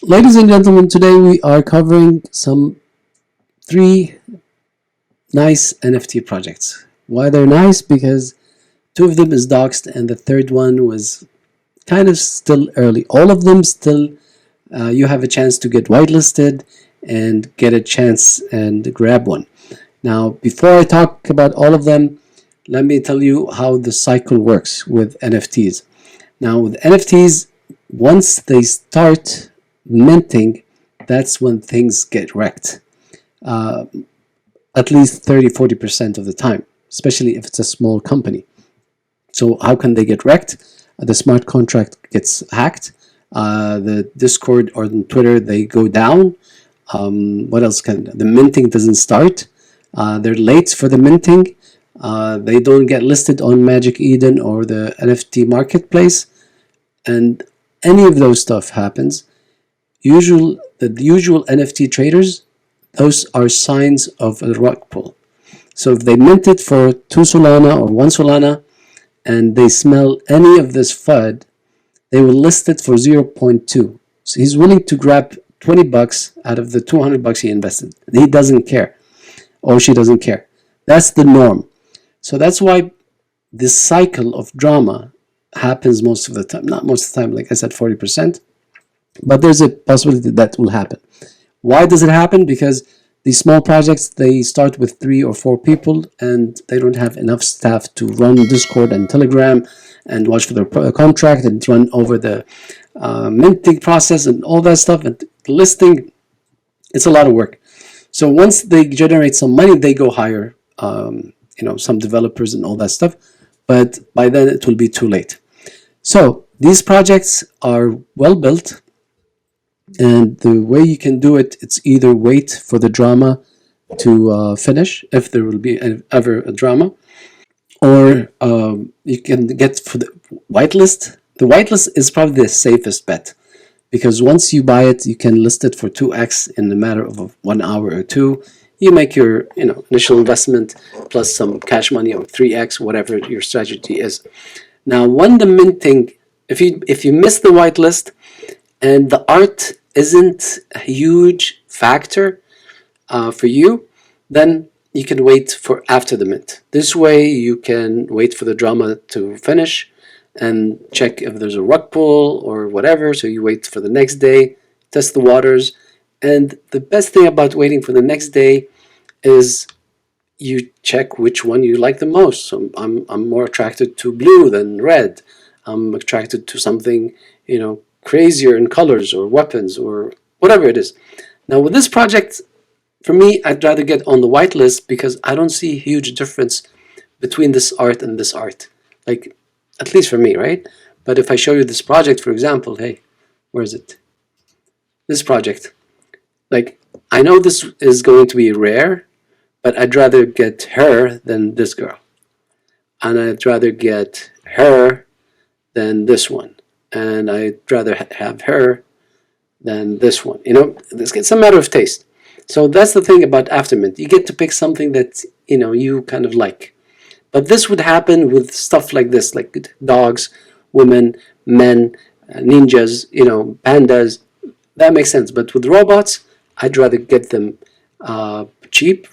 Ladies and gentlemen, today we are covering some three nice NFT projects. Why they're nice? Because two of them is doxed and the third one was kind of still early. All of them still, you have a chance to get whitelisted and get a chance and grab one. Now, before I talk about all of them, let me tell you how the cycle works with NFTs. Now, with NFTs, once they start minting, that's when things get wrecked. At least 30-40% of the time, especially if it's a small company. So how can they get wrecked? The smart contract gets hacked. The Discord or the Twitter, they go down. What else can the minting doesn't start? They're late for the minting. They don't get listed on Magic Eden or the NFT marketplace, and any of those stuff happens. The usual NFT traders, those are signs of a rug pull. So if they mint it for 2 Solana or 1 Solana and they smell any of this FUD, they will list it for 0.2. So he's willing to grab 20 bucks out of the 200 bucks he invested. He doesn't care, or she doesn't care. That's the norm. So that's why this cycle of drama happens most of the time. Not most of the time, like I said, 40%. But there's a possibility that will happen. Why does it happen? Because these small projects, they start with 3 or 4 people and they don't have enough staff to run Discord and Telegram and watch for their contract and run over the minting process and all that stuff and listing. It's a lot of work. So once they generate some money, they go hire some developers and all that stuff. But by then it will be too late. So these projects are well built. And the way you can do it, it's either wait for the drama to finish, if there will be ever a drama, or you can get for the whitelist. The whitelist is probably the safest bet, because once you buy it, you can list it for 2x in a matter of 1 hour or 2. You make your initial investment plus some cash money, or 3x, whatever your strategy is. Now, when the minting, if you miss the whitelist and the art isn't a huge factor for you, then you can wait for after the mint. This way you can wait for the drama to finish and check if there's a rug pull or whatever. So you wait for the next day, test the waters. And the best thing about waiting for the next day is you check which one you like the most. So I'm more attracted to blue than red. I'm attracted to something, crazier in colors or weapons or whatever it is. Now with this project, for me, I'd rather get on the whitelist because I don't see a huge difference between this art and this art. Like, at least for me, right? But if I show you this project, for example, hey, where is it? This project. Like, I know this is going to be rare, but I'd rather get her than this girl. And I'd rather get her than this one. And I'd rather have her than this one. It's a matter of taste. So that's the thing about Aftermint. You get to pick something that you kind of like. But this would happen with stuff like this, like dogs, women, men, ninjas, pandas. That makes sense. But with robots, I'd rather get them cheap.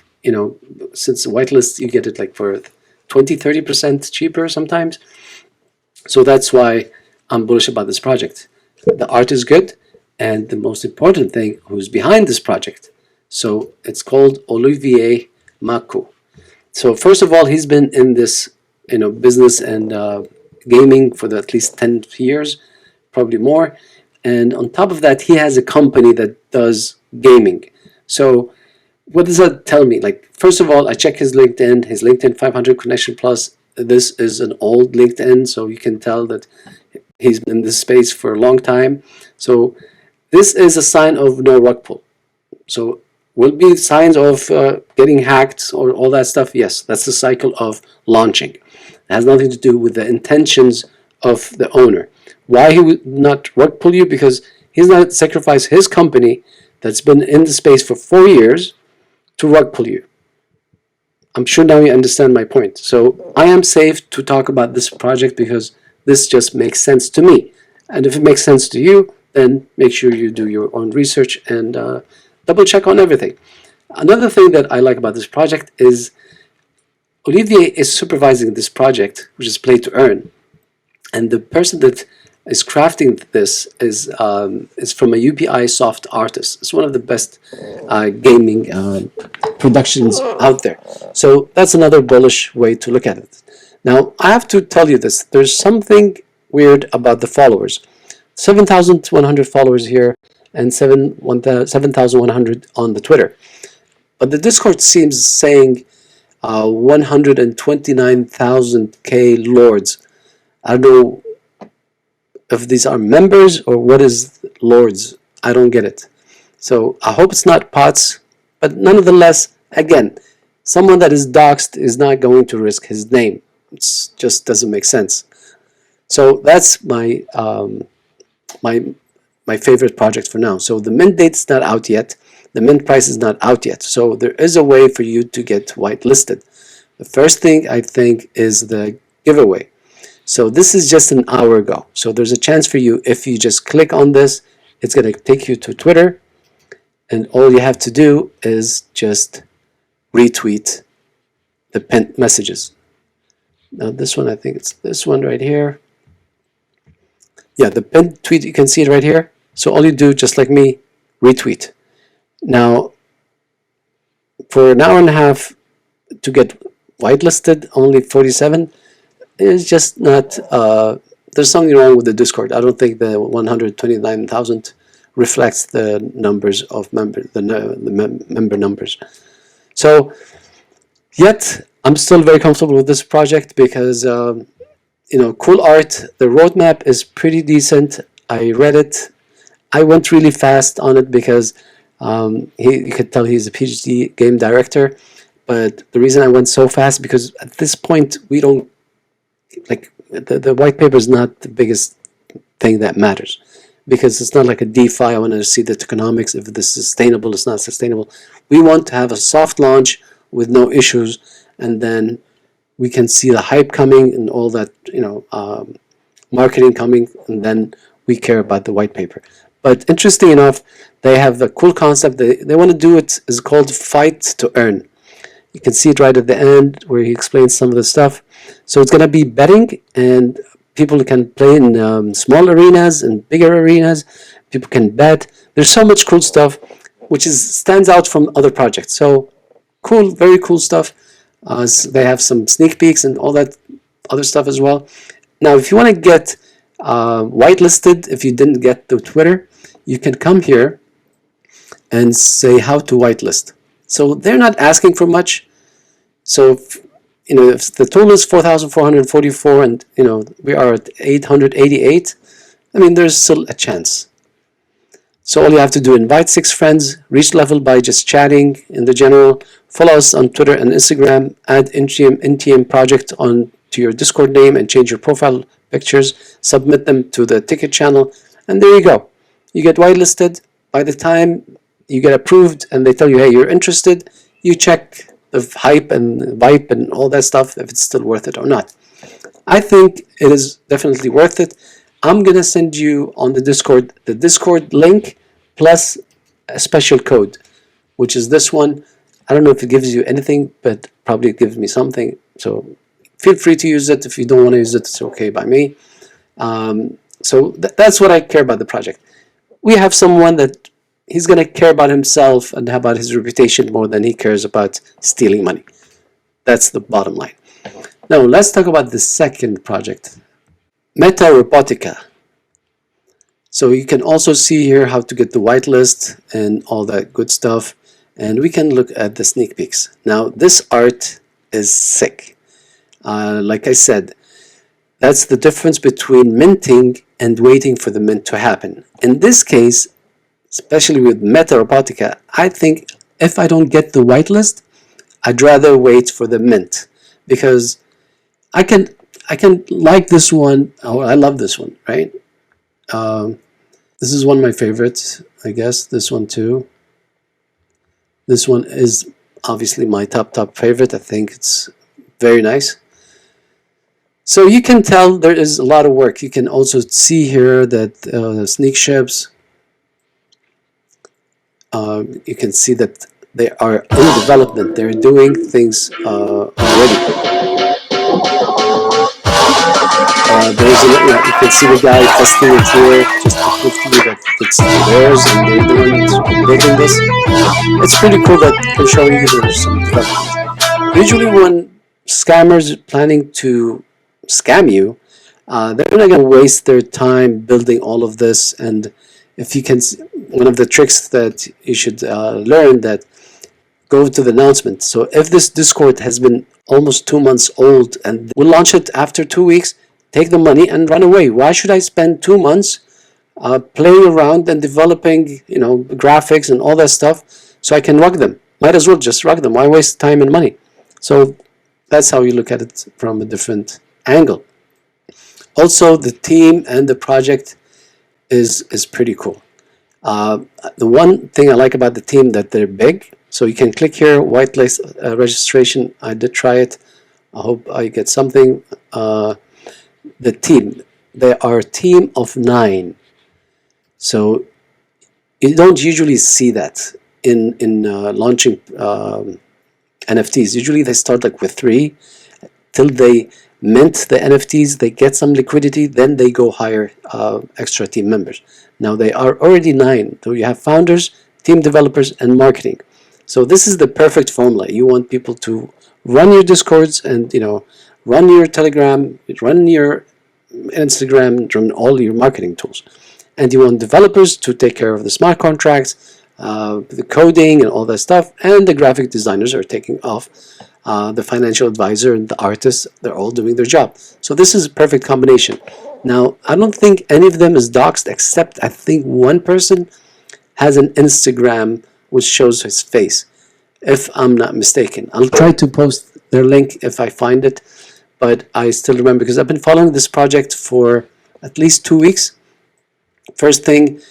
Since the whitelist, you get it like for 20-30% cheaper sometimes. So that's why I'm bullish about this project. The art is good, and the most important thing, who's behind this project. So it's called Olivier Maku. So first of all, he's been in this business and gaming for at least 10 years, probably more. And on top of that, he has a company that does gaming. So what does that tell me? Like, first of all, I check his LinkedIn 500 connection plus. This is an old LinkedIn, so you can tell that he's been in this space for a long time. So this is a sign of no rug pull. So will be signs of getting hacked or all that stuff? Yes, that's the cycle of launching. It has nothing to do with the intentions of the owner. Why he would not rug pull you? Because he's not sacrificed his company that's been in the space for 4 years to rug pull you. I'm sure now you understand my point. So I am safe to talk about this project because this just makes sense to me. And if it makes sense to you, then make sure you do your own research and double check on everything. Another thing that I like about this project is Olivier is supervising this project, which is Play to Earn, and the person that is crafting this is from a UPI soft artist. It's one of the best gaming productions out there. So that's another bullish way to look at it. Now, I have to tell you this. There's something weird about the followers. 7,100 followers here and 7,100 on the Twitter. But the Discord seems saying 129,000K lords. I don't know if these are members or what is lords. I don't get it. So I hope it's not bots, but nonetheless, again, someone that is doxxed is not going to risk his name. It just doesn't make sense. So that's my my favorite project for now. So the mint date's not out yet. The mint price is not out yet. So there is a way for you to get whitelisted. The first thing I think is the giveaway. So this is just an hour ago. So there's a chance for you, if you just click on this, it's going to take you to Twitter. And all you have to do is just retweet the pinned messages. Now this one, I think it's this one right here. Yeah, the pinned tweet, you can see it right here. So all you do, just like me, retweet. Now, for an hour and a half to get whitelisted, only 47, is just not, there's something wrong with the Discord. I don't think the 129,000 reflects the numbers of member numbers. So, yet I'm still very comfortable with this project because cool art. The roadmap is pretty decent. I read it. I went really fast on it because you could tell he's a PhD game director. But the reason I went so fast because at this point we don't like the white paper is not the biggest thing that matters. Because it's not like a DeFi. I want to see the tokenomics, if this is sustainable, it's not sustainable. We want to have a soft launch with no issues, and then we can see the hype coming and all that, marketing coming, and then we care about the white paper. But interesting enough, they have the cool concept. They want to do it is called Fight to Earn. You can see it right at the end where he explains some of the stuff. So it's going to be betting, and people can play in small arenas and bigger arenas. People can bet. There's so much cool stuff, which stands out from other projects. So cool, very cool stuff. So they have some sneak peeks and all that other stuff as well. Now, if you want to get whitelisted, if you didn't get the Twitter, you can come here and say how to whitelist. So they're not asking for much. So if the total is 4,444 and we are at 888, I mean there's still a chance. So all you have to do, invite 6 friends, reach level by just chatting in the general, follow us on Twitter and Instagram, add Initium Project on to your Discord name and change your profile pictures, submit them to the ticket channel, and there you go. You get whitelisted. By the time you get approved and they tell you, hey, you're interested, you check the hype and vibe and all that stuff, if it's still worth it or not. I think it is definitely worth it. I'm going to send you on the Discord link plus a special code, which is this one. I don't know if it gives you anything, but probably it gives me something. So feel free to use it. If you don't want to use it, it's okay by me. So that's what I care about the project. We have someone that he's going to care about himself and about his reputation more than he cares about stealing money. That's the bottom line. Now, let's talk about the second project, METAROBOTICA. So you can also see here how to get the whitelist and all that good stuff. And we can look at the sneak peeks. Now, this art is sick. Like I said, that's the difference between minting and waiting for the mint to happen. In this case, especially with METAROBOTICA, I think if I don't get the whitelist, I'd rather wait for the mint, because I can like this one. Oh, I love this one, right? This is one of my favorites, I guess. This one too. This one is obviously my top favorite. I think it's very nice. So you can tell there is a lot of work. You can also see here that Sneak Ships, you can see that they are in development. They're doing things already. There's you can see the guy testing it here just to prove to you that it's theirs and they're the ones building this. It's pretty cool that they're showing you there's some development. Usually when scammers planning to scam you, they're not going to waste their time building all of this. And if you can, one of the tricks that you should learn, that go to the announcement. So if this Discord has been almost 2 months old and we'll launch it after 2 weeks, take the money and run away. Why should I spend 2 months playing around and developing, graphics and all that stuff so I can rug them? Might as well just rug them. Why waste time and money? So that's how you look at it from a different angle. Also, the team and the project is pretty cool. The one thing I like about the team, that they're big. So you can click here, whitelist registration. I did try it. I hope I get something. The team, they are a team of 9. So you don't usually see that in launching NFTs. Usually they start like with 3 till they mint the NFTs, they get some liquidity, then they go hire extra team members. Now they are already 9. So you have founders, team developers, and marketing. So this is the perfect formula. You want people to run your Discords and run your Telegram, run your Instagram, run all your marketing tools. And you want developers to take care of the smart contracts, the coding and all that stuff, and the graphic designers are taking off. The financial advisor and the artists, they're all doing their job. So this is a perfect combination. Now, I don't think any of them is doxed, except I think one person has an Instagram which shows his face, if I'm not mistaken. I'll try to post their link if I find it, but I still remember because I've been following this project for at least 2 weeks. First thing,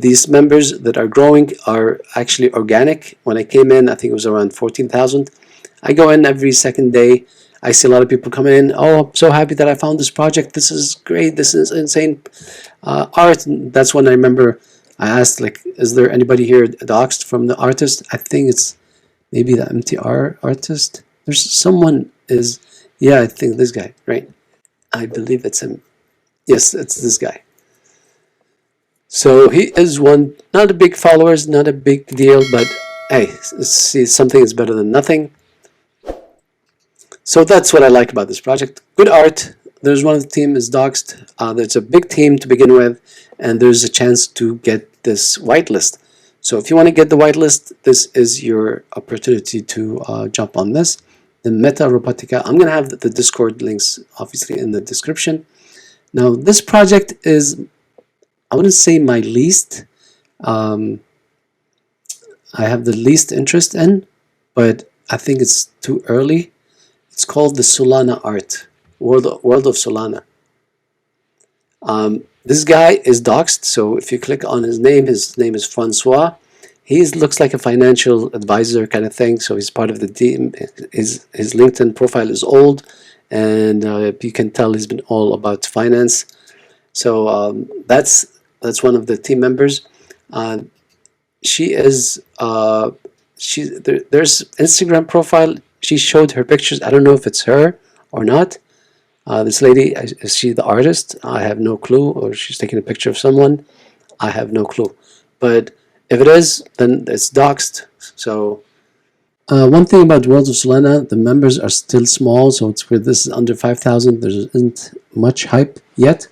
these members that are growing are actually organic. When I came in, I think it was around 14,000. I go in every second day. I see a lot of people coming in. Oh, I'm so happy that I found this project. This is great. This is insane art. And that's when I remember I asked, like, is there anybody here doxed from the artist? I think it's maybe the MTR artist. There's someone is, yeah, I think this guy, right? I believe it's him. Yes, it's this guy. So he is one, not a big followers, not a big deal, but hey, see, something is better than nothing. So that's what I like about this project. Good art. There's one of the team is doxed. There's a big team to begin with, and there's a chance to get this whitelist. So if you want to get the whitelist, this is your opportunity to jump on this. The METAROBOTICA. I'm going to have the Discord links, obviously, in the description. Now, this project is, I wouldn't say my least. I have the least interest in, but I think it's too early. It's called the Solana art, World of Solana. This guy is doxed, so if you click on his name is Francois. He looks like a financial advisor kind of thing, so he's part of the team. His LinkedIn profile is old, and you can tell he's been all about finance. So that's one of the team members. She is there's Instagram profile. She showed her pictures. I don't know if it's her or not. This lady, is she the artist? I have no clue. Or she's taking a picture of someone. I have no clue. But if it is, then it's doxed. So one thing about World of Solana, the members are still small. So it's where this is under 5,000. There isn't much hype yet.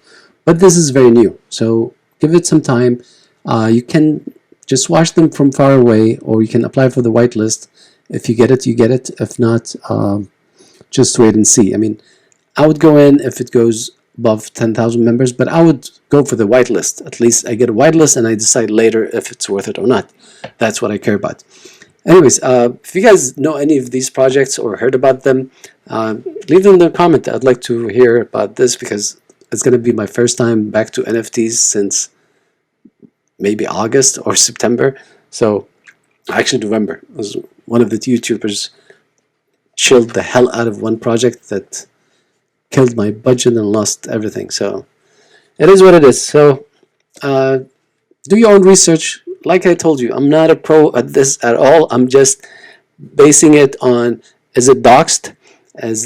But this is very new. So give it some time. You can just watch them from far away, or you can apply for the whitelist. If you get it, you get it. If not, just wait and see. I mean, I would go in if it goes above 10,000 members, but I would go for the whitelist. At least I get a whitelist and I decide later if it's worth it or not. That's what I care about. Anyways, if you guys know any of these projects or heard about them, leave them in the comment. I'd like to hear about this because it's going to be my first time back to NFTs since maybe August or September. So actually November. I was one of the YouTubers chilled the hell out of one project that killed my budget and lost everything. So it is what it is. So do your own research. Like I told you, I'm not a pro at this at all. I'm just basing it on, is it doxed? As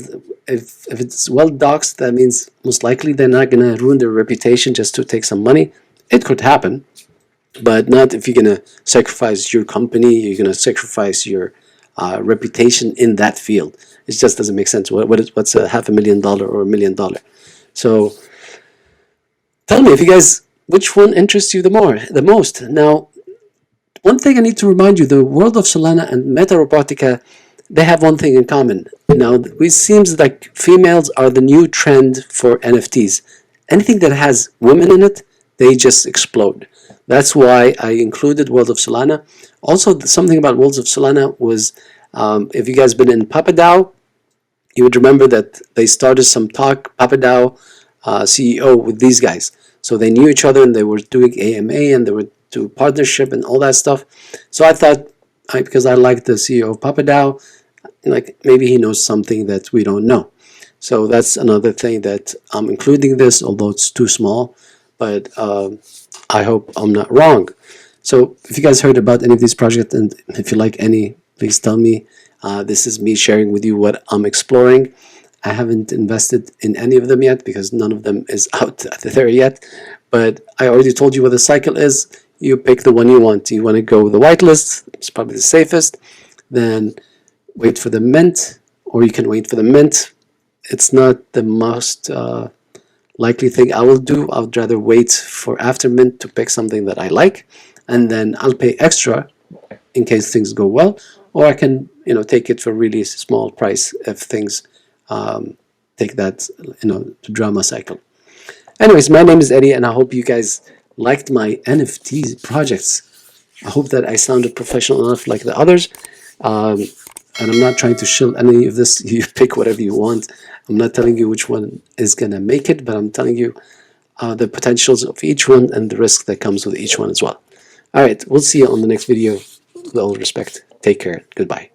if it's well doxed, that means most likely they're not gonna ruin their reputation just to take some money. It could happen, but not if you're gonna sacrifice your company. You're gonna sacrifice your reputation in that field. It just doesn't make sense. What's a $500,000 or $1 million? So tell me if you guys, which one interests you the most. Now, one thing I need to remind you: the world of Solana and METAROBOTICA, they have one thing in common. Now, it seems like females are the new trend for NFTs. Anything that has women in it, they just explode. That's why I included World of Solana. Also, something about Worlds of Solana was, if you guys been in PapaDAO, you would remember that they started some talk, PapaDAO CEO, with these guys. So they knew each other and they were doing AMA and they were doing partnership and all that stuff. So I thought, because I like the CEO of PapaDAO, like maybe he knows something that we don't know. So that's another thing that I'm including this, although it's too small, but I hope I'm not wrong. So if you guys heard about any of these projects, and if you like any, please tell me. This is me sharing with you what I'm exploring. I haven't invested in any of them yet because none of them is out there yet, but I already told you what the cycle is. You pick the one you want. You want to go with the whitelist, it's probably the safest. Then wait for the mint, or you can wait for the mint. It's not the most likely thing I will do. I would rather wait for after mint to pick something that I like, and then I'll pay extra in case things go well, or I can take it for a really small price if things take that to drama cycle. Anyways, my name is Eddie, and I hope you guys liked my NFT projects. I hope that I sounded professional enough like the others. And I'm not trying to shill any of this. You pick whatever you want. I'm not telling you which one is going to make it, but I'm telling you the potentials of each one and the risk that comes with each one as well. All right, we'll see you on the next video. With all respect, take care. Goodbye.